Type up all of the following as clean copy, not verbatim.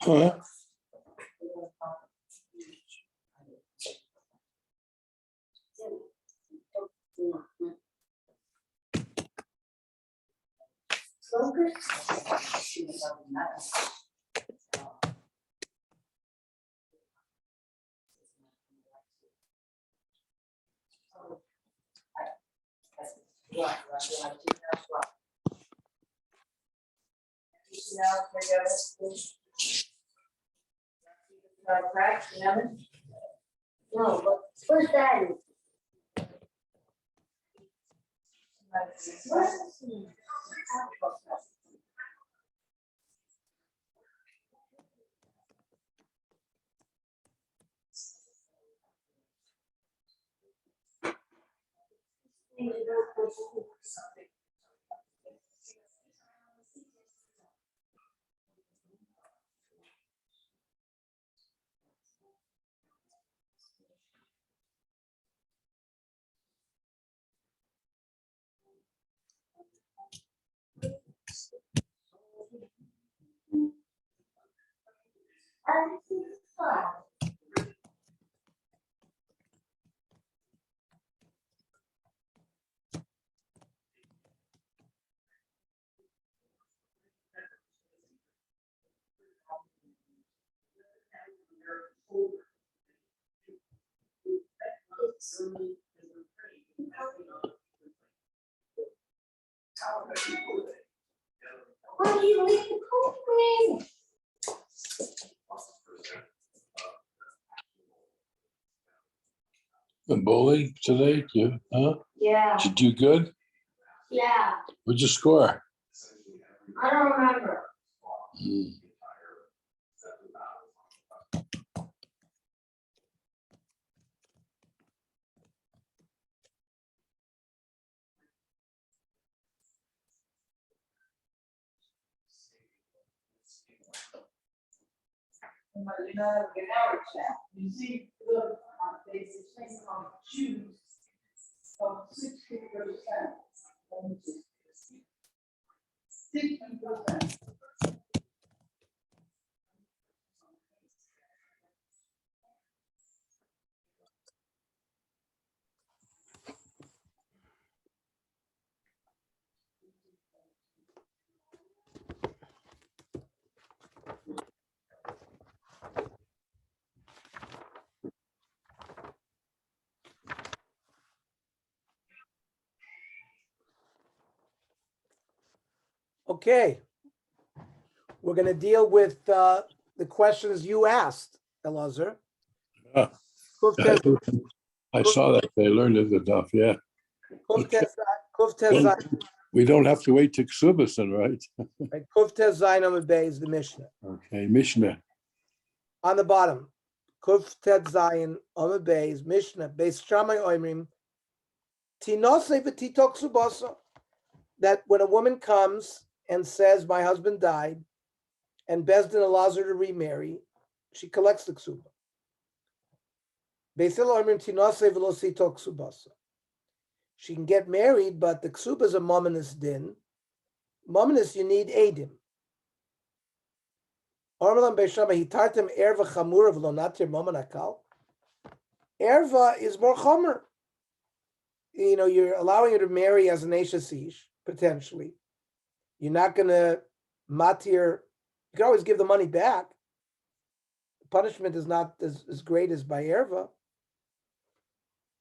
Huh? No, but what's that? Why do you leave the cold green? The bowling today, you, huh? Yeah, Did you do good? yeah, What'd you score? I don't remember. Hmm. You see, look, there's a thing called Jews of 60%. 60%. Okay. We're going to deal with the questions you asked, Elazar. Yeah. I saw that. They learned it the Daf, yeah. We don't have to wait to Ksubison, right? Kuftes Zayin Amud Bey is the Mishnah. Okay, Mishnah. On the bottom, Kuftes Zayin Amud Bey is Mishnah. Beis Shammai Oimrim Tinose v'titok subasa. That when a woman comes and says, "My husband died," and Bezdin allows her to remarry, she collects the ksuba. Beis Hillel Oimrim Tinose v'lo sitok subasa. She can get married, but the ksuba is a mominus din. Mominus, you need edim. Armalam Beishama hitartem erva chamura v'lo natir momen akal. Erva is more chomer. You know, you're allowing her to marry as an Eishasish, potentially. You're not going to matir. You can always give the money back. The punishment is not as great as by erva.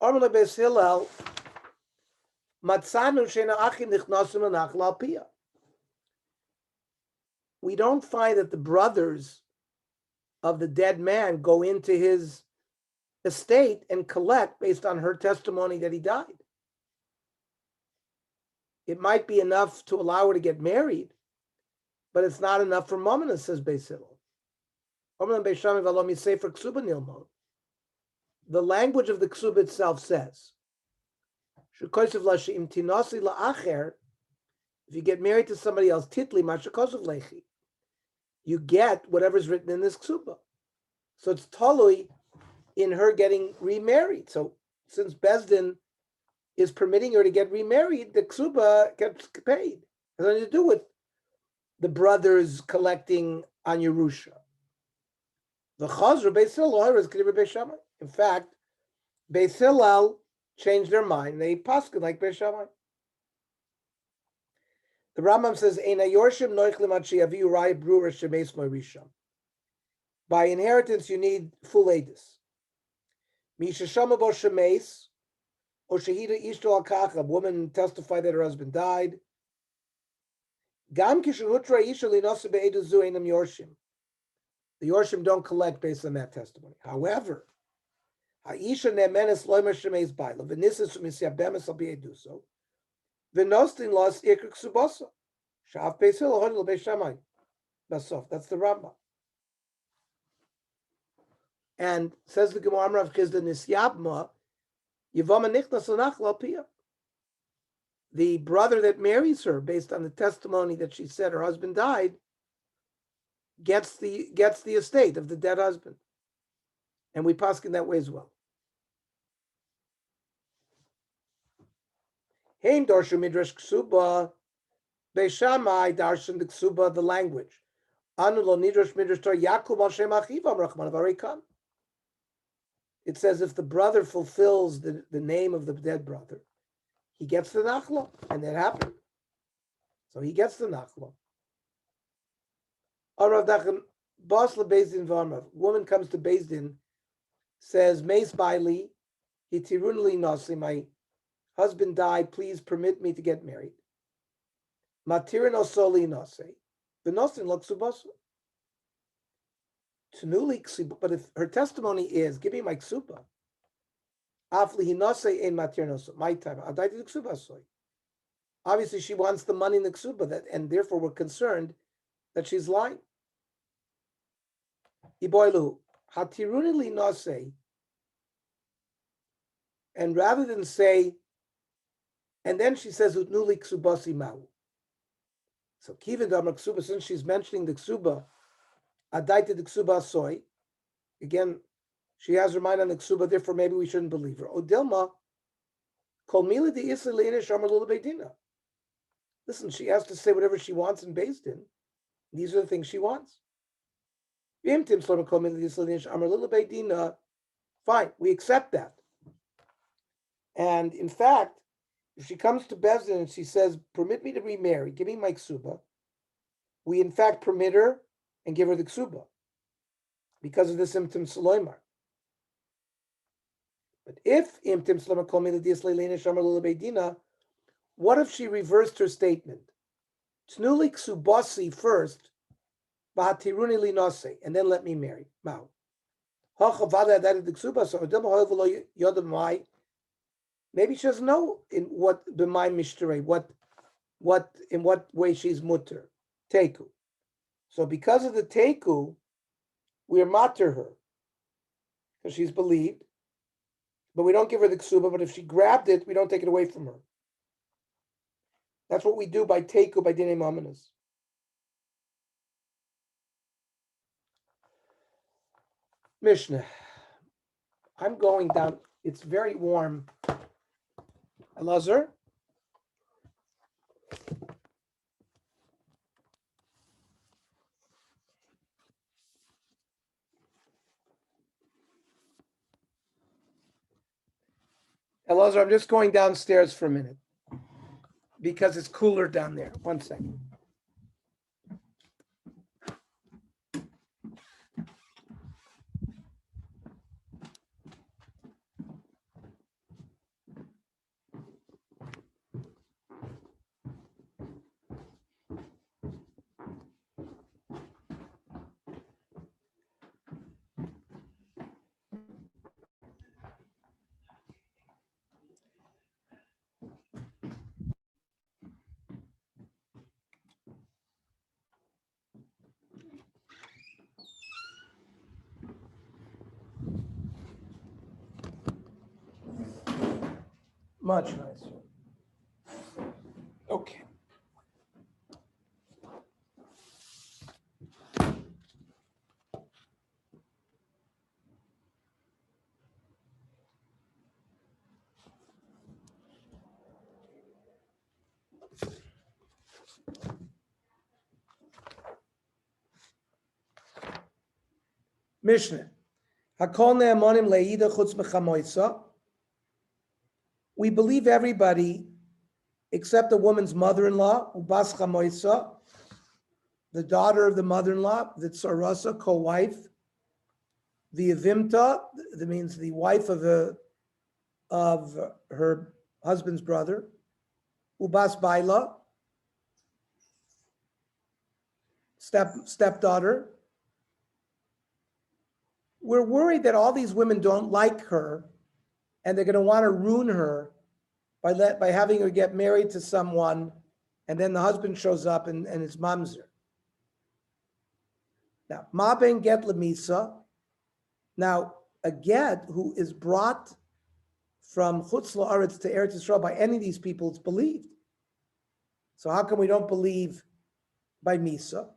Armalam Beis Hillel. We don't find that the brothers of the dead man go into his estate and collect based on her testimony that he died. it might be enough to allow her to get married, but it's not enough for Momina, says Beis Hillel. The language of the ksuba itself says, if you get married to somebody else, titli mashakosov lechi, you get whatever's written in this ksuba. So it's totally in her getting remarried. So since Bezdin is permitting her to get remarried, the ksuba gets paid. It has nothing to do with the brothers collecting on Yerusha. The Chazra Beis Hillel is Kedibur Beis Shammai. In fact, Beis Hillel changed their mind. They paskin like Beis Shammai. The Rambam says, "Eina yorshim noichlim achiyavi urai brewer shemeis moirisham." By inheritance, you need full edus. Misha shama bo shemeis, or shehida ishto al kacha. A woman testified that her husband died. Gam kishahutra isha linosu be'edu zu einam yorshim. The yorshim don't collect based on that testimony. However, ha'isha ne'menes loimer shemeis baila v'nisis u'misyabemes al be'eduso. V'nostin los ikr ksubosa. Sha'af Beis Hillel hodel Beis Shammai. Basof. That's the Rambam. And says the Gemara Rav Chisda Nisyabma, Yevama nichnas l'nachla pia. The brother that marries her, based on the testimony that she said her husband died, gets the estate of the dead husband. And we paskin that way as well. Hein darshu midrash ksuba, Beis Shammai darshan the ksuba, the language. Anu lo nidrash midrash tor Yaakov al shem achivam rachman avarikan. It says if the brother fulfills the name of the dead brother, he gets the nachla, and that happened. So he gets the nachla. Woman comes to Beis Din, says, Meis Baili, hitirunli nasi, my husband died, please permit me to get married. Matirin osoli nasi, the nosin looks subasu. But if her testimony is, give me my ksuba, obviously she wants the money in the ksuba, and therefore we're concerned that she's lying. And rather than say, and then she says, so kivin damar ksuba, since she's mentioning the ksuba, adaita the ksuba soy. Again, she has her mind on the ksuba, therefore maybe we shouldn't believe her. Odilma, kol mila de isla leinish amar lula beidina. Listen, she has to say whatever she wants in Beis Din. These are the things she wants. Fine, we accept that. And in fact, if she comes to Beis Din and she says, permit me to remarry, give me my ksuba, we in fact permit her and give her the ksuba because of the symptom Saloimar. But if imtim Saloimar kol mila de isla leinish amar lula beidina, what if she reversed her statement? Tnuli ksubasi first, bahatiruni linose, and then let me marry. Mao. Maybe she doesn't know in what b'may mishterei, in what way she's mutter, teku. So because of the teku, we are matter her because she's believed, but we don't give her the ksuba. But if she grabbed it, we don't take it away from her. That's what we do by teku, by dinei mamanas. Mishnah. I'm going down. It's very warm. Elazar? Elazar, I'm just going downstairs for a minute because it's cooler down there. 1 second. Much nicer. Okay. Mishnah. Hakol ne'amonim le'ida chutz mechamoisa. We believe everybody except the woman's mother-in-law, ubas chamoisa, the daughter of the mother-in-law, the tzarasa, co-wife, the avimta, that means the wife of her husband's brother, ubas baila, stepdaughter. We're worried that all these women don't like her and they're going to want to ruin her by having her get married to someone, and then the husband shows up and it's mamzer. Now, ma ben get lemisa. Now, a get who is brought from chutz la'aretz to Eretz Yisrael by any of these people is believed. So how come we don't believe by misa?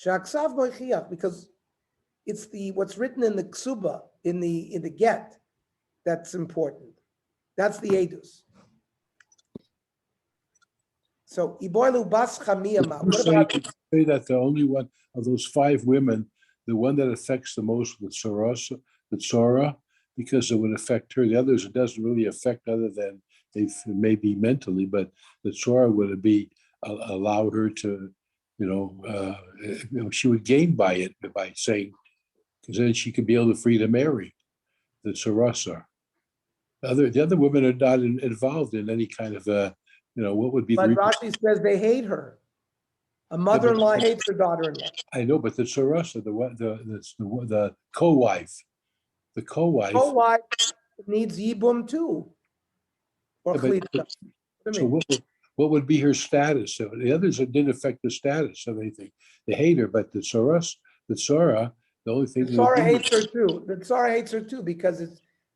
Shaksav moichiach, because it's what's written in the ksuba, in the get, that's important. That's the edus. So iboilu bas chamiyama. What about say that the only one of those 5 women, the one that affects the most with the Tzora, because it would affect her. The others it doesn't really affect, other than if maybe mentally, but the Tzora would be allow her to, she would gain by it by saying, because then she could be able to free to marry the Tzorasa. The other women are not involved in any kind of what would be but the Rashi says they hate her. A mother-in-law hates her daughter-in-law. I know, but the Tzorasa, the co-wife, Co-wife needs yibum too. Or Yeah, but- chlita. so what would be her status? So the others, it didn't affect the status of anything. They hate her, but the Tzora, the only thing. The Tzara hates her too. The Tzara hates her too because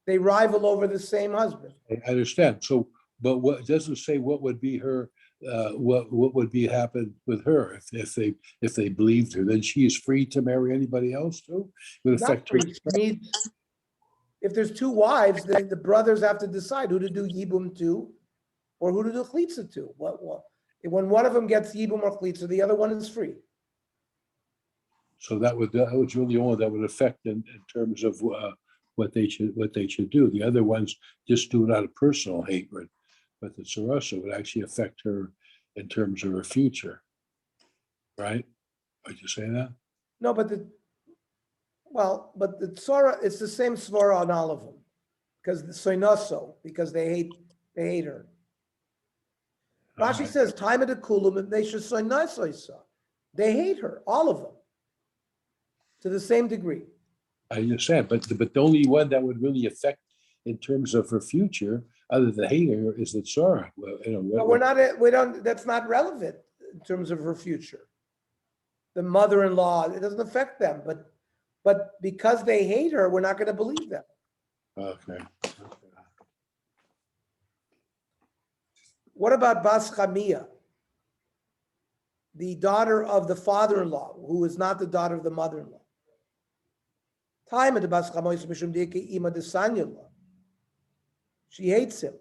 they rival over the same husband. I understand. So, but what it doesn't say what would be her, what would be happen with her if they believed her? Then she is free to marry anybody else too. It would Not affect her. free. She needs, if there's 2 wives, then the brothers have to decide who to do yibum to, or who to do chlitza to. When one of them gets yibum or chlitza, the other one is free. So that was really all that would affect in terms of what they should do. The other ones just do it out of personal hatred, but the Tzarasa would actually affect her in terms of her future, right? Would you say that? No, but the Tzara, it's the same svara on all of them, because the soinoso, because they hate her. Rashi says, time of the kulam, they should soinosoisa. They hate her, all of them, to the same degree. I understand, but the only one that would really affect in terms of her future, other than hating her, is the Tzara. Well, But that's not relevant in terms of her future. The mother-in-law, it doesn't affect them, but because they hate her, we're not going to believe them. Okay. What about Bas Chamia, the daughter of the father-in-law, who is not the daughter of the mother-in-law? Time at the Bas Chamois Mishum Dike Ima de Sanyala. She hates him.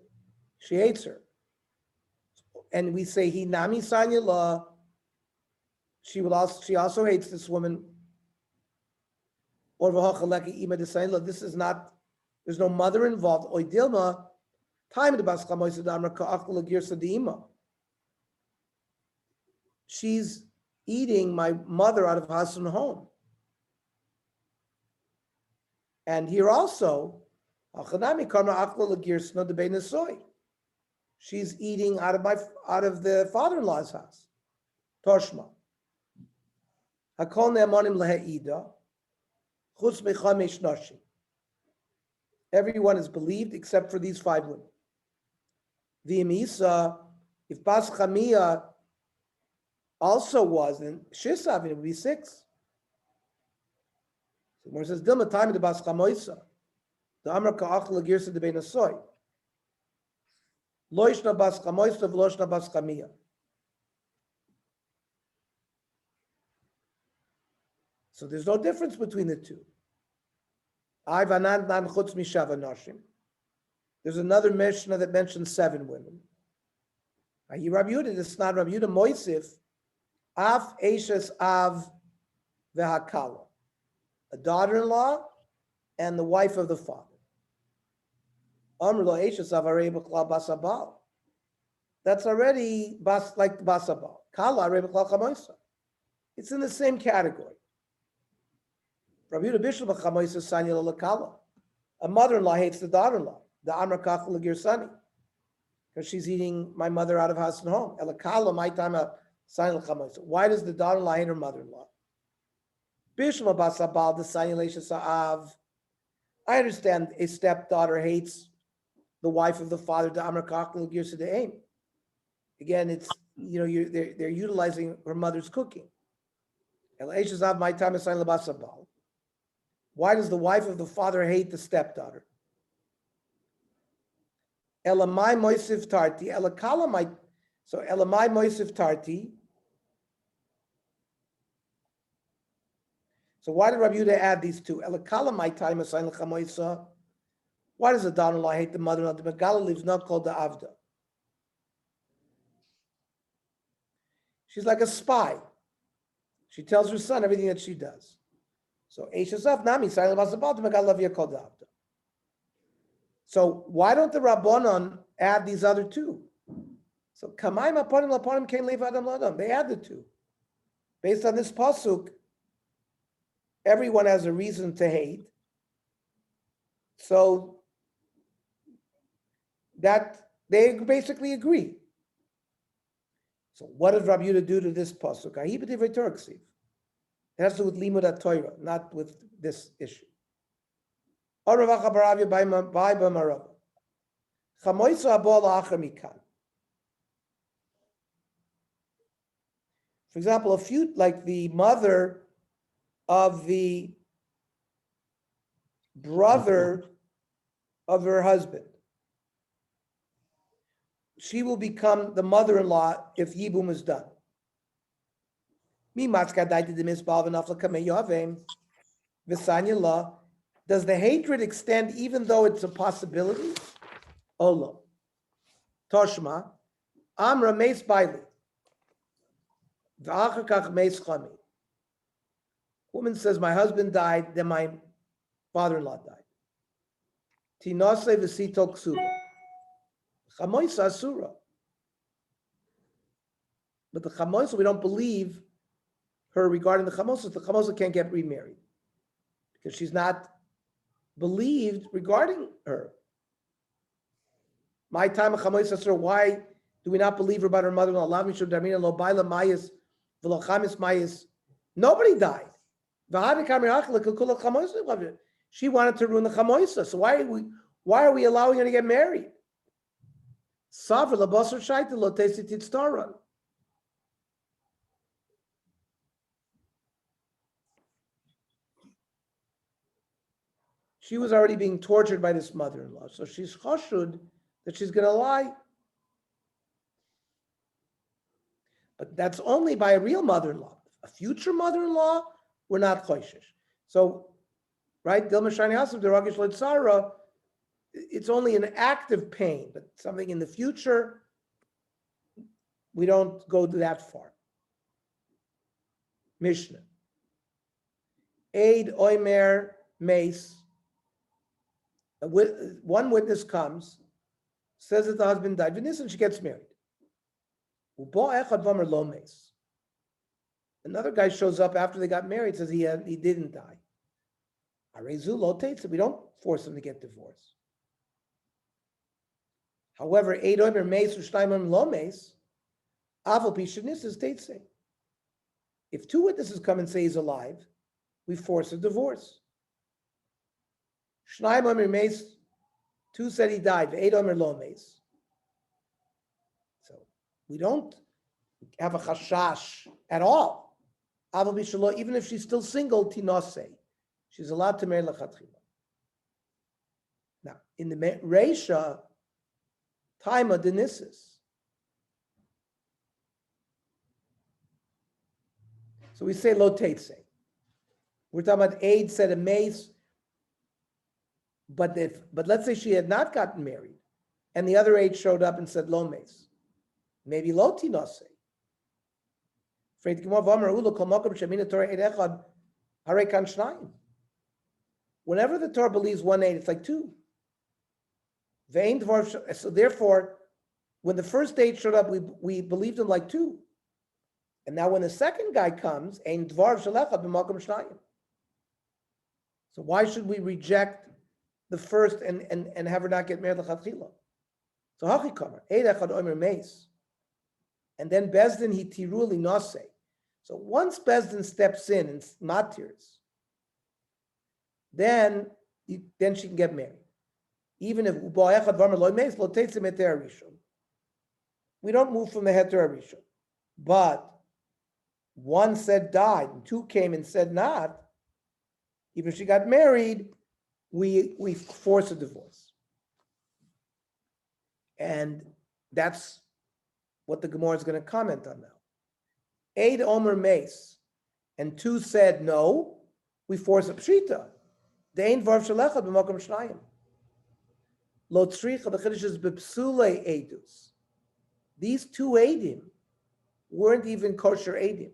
She hates her. And we say he nami Sanyala. She also hates this woman. Or V'hachaleki Ima de Sanyala. This is not. There's no mother involved. Oidilma. Time at the Bas Chamois Damra Ka'achla Girsa Deima. She's eating my mother out of house and home. And here also, she's eating out of the father-in-law's house. Toshma. Everyone is believed except for these 5 women. The Emisa, if Bas Chamia also was, then Shisav, it would be 6. Where it says Dilma time of the Bas Chamoisa, the Amra Ka'achla Girsa de Benasoy. Loishna bas chamoisa v'loshna bas chamia. So there's no difference between the two. There's another Mishnah that mentions 7 women. Rabbi Yehuda, this is not Rabbi Yehuda Moisif, Af Eishes Av V'Hakala, a daughter-in-law and the wife of the father. Amr lo Eishes Av Arei B'Klal Basabal. That's already like Basabal. Kala Arei B'Klal Chamoisa. It's in the same category. Rabbi Yehuda Bishul B'Chamoisa Sanya L'Kala. A mother-in-law hates the daughter-in-law. The Amr Kach L'Girsani. Because she's eating my mother out of house and home. Elakala, my time, Sanya L'Chamoisa. Why does the daughter-in-law hate her mother-in-law? Bishul Basabal, the Sanya L'Shav. I understand a stepdaughter hates the wife of the father, the Amr Kach L'Girsani de Aim. Again, it's, they're utilizing her mother's cooking. El my time, Sanya L'Basabal. Why does the wife of the father hate the stepdaughter? Elamai moisif tarti, elakala my, so elamai moisif tarti. So why did Rabbi Yehuda add these two? Elakala my time asign l'chamoisa. Why does the daughter-in-law hate the mother-in-law? The Megala lives not called DAf Doc. She's like a spy. She tells her son everything that she does. So Eishasav Nami silent about the Megalavia called DAf Doc. So why don't the Rabbanon add these other two? So Kamaim Aponim Laponim Kain Lev Adam Ladam. They add the two. Based on this pasuk, everyone has a reason to hate. So that they basically agree. So what does Rabbi Yehuda do to this pasuk? It has to do with Limud Torah, not with this issue. For example, a few, like the mother of the brother of her husband, she will become the mother-in-law if Yibum is done. Does the hatred extend even though it's a possibility? Olo. Toshma. Amra meis baili. V'achakach meis chami. Woman says, my husband died, then my father-in-law died. Tinose v'sito ksuba. Chamoisa asura. But the chamoisa, we don't believe her regarding the chamosa. The chamosa can't get remarried because she's not believed regarding her. My time of chamoisa asura. Why do we not believe her about her mother-in-law? Lav mishum darmina lo baila mayis v'lo chamis mayis. Nobody died. She wanted to ruin the chamoisa. So why are we allowing her to get married? Savra labasar shaita lo tesi titztaran. She was already being tortured by this mother-in-law, so she's chashud that she's going to lie. But that's only by a real mother-in-law. A future mother-in-law, we're not choshesh. So, right, Dilma Shani Hasav, Deragish Letzara, it's only an active pain, but something in the future, we don't go that far. Mishnah. Eid Oimer Mace. One witness comes, says that the husband died, and she gets married. Another guy shows up after they got married, says he didn't die. We don't force him to get divorced. However, if 2 witnesses come and say he's alive, we force a divorce. 2 said he died. So we don't have a chashash at all. Even if she's still single, tinose, she's allowed to marry lechatchila. Now, in the Reisha, Taima denisis. So we say lo teitse. We're talking about aid said a mace, but let's say she had not gotten married, and the other aid showed up and said lo mace. Maybe lo tinose. Whenever the Torah believes one aid, it's like two. So therefore, when the first aid showed up, we believed him like two. And now when the second guy comes, so why should we reject the first and have her not get married l'chadchila? So hachikamer, eid echad omer meis. And then Bezdin he tiruli nase. So once Bezdin steps in and matirs, then she can get married. Even if we don't move from the heter rishon, but one said died and two came and said not. Even if she got married, we force a divorce, and that's what the Gemara is going to comment on now. Eid Omer Mace, and two said no, we force a pshita. Dein varv shalecha b'makom shnayim. Lo tzricha, the chiddush is b'psule edus. These two edim weren't even kosher edim.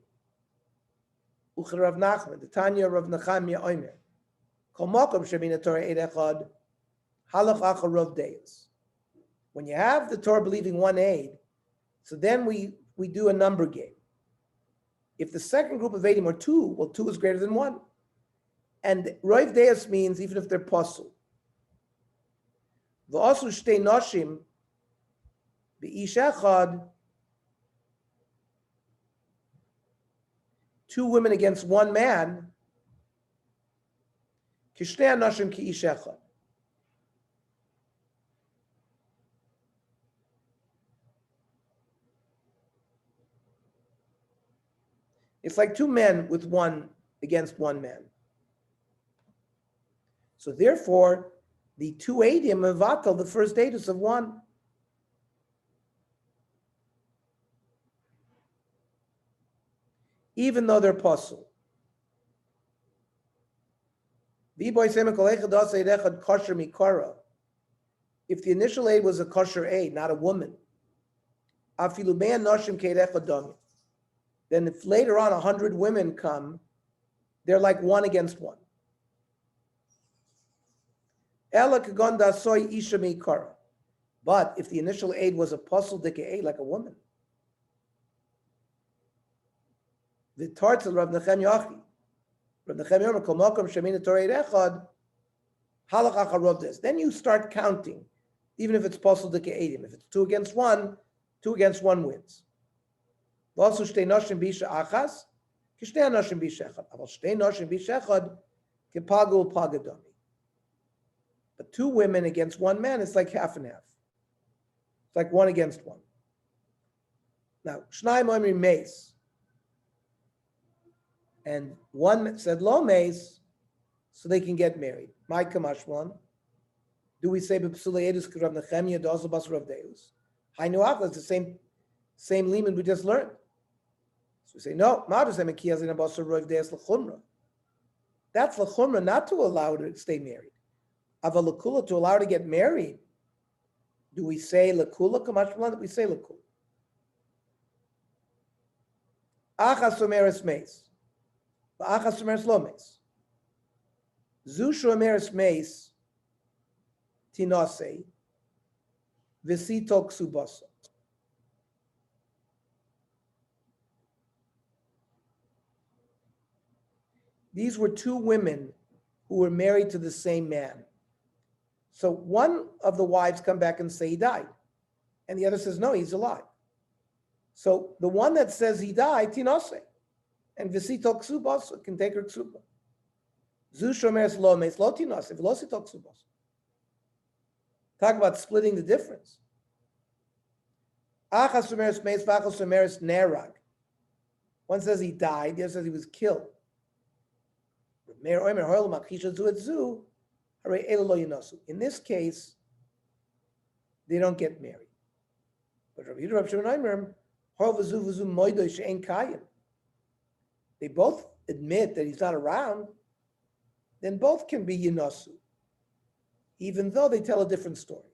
Uch Rav Nachman, the Tanya Rav Nachamia Omer. Kol makom shemina Torah eid echad, halach achar Rav Deus. When you have the Torah believing one aid, so then we do a number game. If the second group of edim are two, well, two is greater than one. And Rav Deus means even if they're puzzle. V'asu shtei noshim b'ish echad, two women against one man, kishtei noshim ki'ish echad. It's like two men with one against one man. So therefore, the two edim mevatel the first edus of one. Even though they're puzzle. If the initial aid was a kosher aid, not a woman, then if later on 100 women come, they're like one against one. But if the initial aid was a puzzle dike aid, like a woman, the tartel Rav Nechem Yachi, Rav Nechem Yomer Kol Makom Shemina Torah Echad, Halach Achar Rav Des. Then you start counting, even if it's puzzle dike aidim. If it's two against one wins. Also, shtei noshim bisha achas, kishtei noshim bisha echad. Aval shtei noshim bisha echad, kepagu pagadami. But two women against one man is like half and half. It's like one against one. Now, shnai moimri meis, and one said lo meis, so they can get married. My kamashwan. Do we say b'psulei edus k'Rav Nechemia dozo bas Rav Deus? Hainu achas, it's the same limit we just learned. So we say, no, that's l'chumra, not to allow her to stay married. Aval l'kula, to allow her to get married. Do we say l'kula? Kamash b'lan, we say l'kula. Achas omeres meis. Achas omeres lo meis. Zushu omeres meis tinase v'sito ksubasa. These were two women who were married to the same man. So one of the wives come back and say he died. And the other says, no, he's alive. So the one that says he died, tinose. And visito ksubos can take her ksuba. Zu shomeres lo meis lo tinose, v'lo sito ksubos. Talk about splitting the difference. Achas shomeres meis v'achas shomeres nerag. One says he died, the other says he was killed. In this case, they don't get married. But Rabbi Yehuda, Rabbi Shimon Omer, hor v'zu v'zu moidoi she'en kayim. They both admit that he's not around, then both can be Yinasu, even though they tell a different story.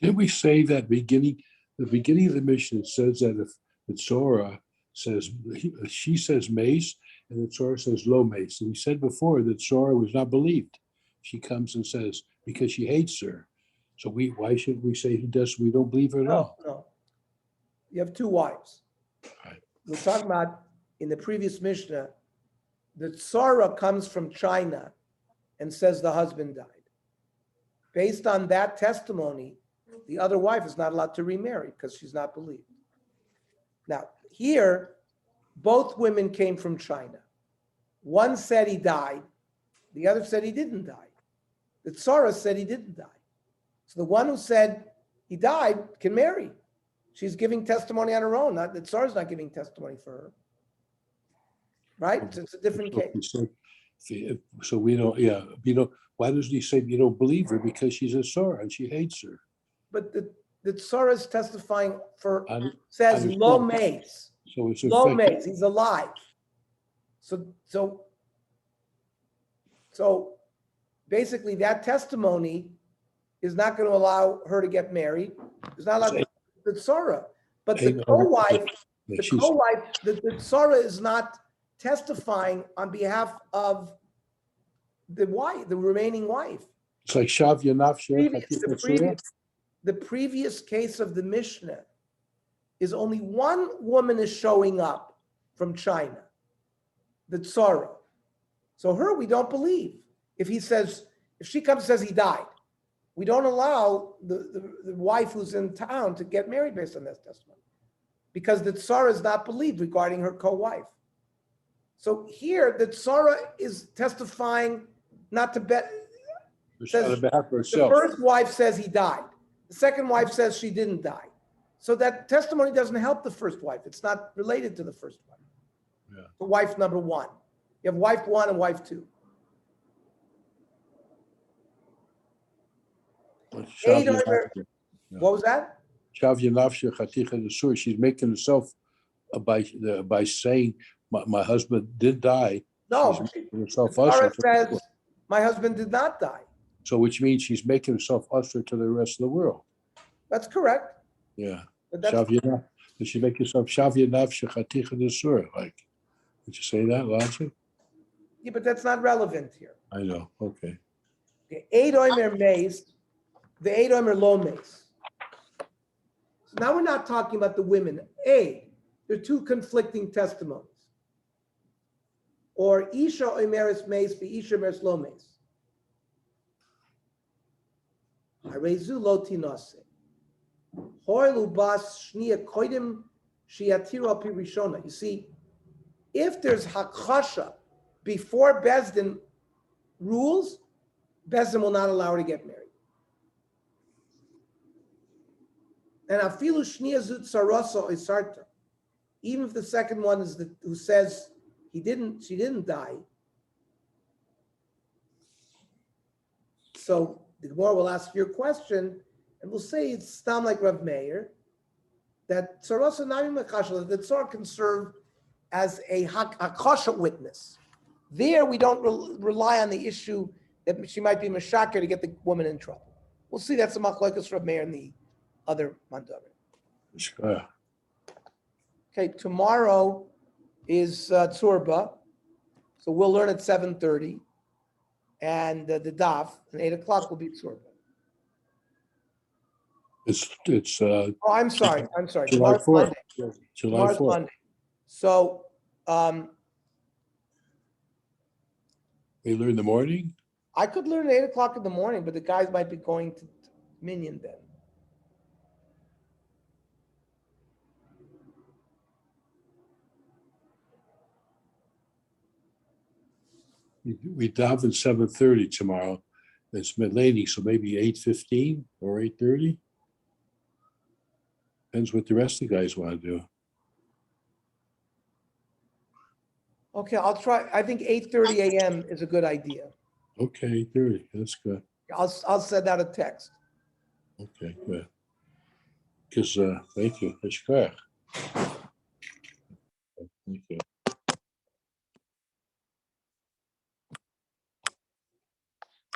Did we say that the beginning of the mission says that if the Torah says, she says mace, and the Torah says low mace. And we said before that Torah was not believed. She comes and says, because she hates her. So why should we say we don't believe her at all? No. You have two wives. Right. We're talking about in the previous Mishnah, the Tzara comes from China and says the husband died. Based on that testimony, the other wife is not allowed to remarry because she's not believed. Now, here, both women came from China. One said he died. The other said he didn't die. The Tzara said he didn't die. So the one who said he died can marry. She's giving testimony on her own. The Tzara's not giving testimony for her. Right? So it's a different case. So we don't, why doesn't he say you don't believe her? Because she's a Torah and she hates her. But the Tzara is testifying for, I says understand. low mace. So it's Low affecting- mace, he's alive. So basically that testimony is not going to allow her to get married. It's not allowed the Tzara. But the co-wife, the Tzara is not testifying on behalf of the wife, the remaining wife. It's like Shav Yanaf. The previous case of the Mishnah is only one woman is showing up from China, the Tzara. So her we don't believe. If she comes and says he died, we don't allow the wife who's in town to get married based on that testimony because the Tzara is not believed regarding her co-wife. So here the Tzara is testifying not to bet. Says, the first wife says he died. The second wife says she didn't die. So that testimony doesn't help the first wife. It's not related to the first wife. Yeah. The wife number one. You have wife one and wife two. What was that? She's making herself by saying my husband did die. No, Sarah says my husband did not die. So which means she's making herself usher to the rest of the world. That's correct. Yeah. But Does she make herself Shavyanav Shechaticha Desur? Like, would you say that, logic? Yeah, but that's not relevant here. I know. Okay. The 8 oimer mace, the 8 oimer low mace. So now we're not talking about the women. There are two conflicting testimonies. Or Isha oimeris mace, the Isha oimeris low mace. Harezu lo tinase. Hoilu bas shnia koidim shiatiro pi rishona. You see, if there's hakasha before Bezdin rules, Bezdin will not allow her to get married. And afilu shnia zut saroso isarta. Even if the second one is who says she didn't die. So the Gemara will ask your question, and we'll say it's stam like Rav Meir, that saroso nami mekasha, that Tzara can serve as a hakasha witness. There, we don't rely on the issue that she might be mashakir to get the woman in trouble. We'll see that's the machlokes Rav Meir and the other mandarim. Okay, tomorrow is Tzurba, so we'll learn at 7:30, and the Daf at 8 o'clock will be Tzurba. It's Oh, I'm sorry. July Tomorrow's 4th. Monday. July Tomorrow's 4th. Monday. So, We learn in the morning. I could learn at 8 o'clock in the morning, but the guys might be going to Minyan then. We daven 7:30 tomorrow. It's midlane, so maybe 8:15 or 8:30. Depends what the rest of the guys want to do. Okay, I'll try. I think 8:30 a.m. is a good idea. Okay, 8:30. That's good. I'll send out a text. Okay, good. because, thank you. Thank you.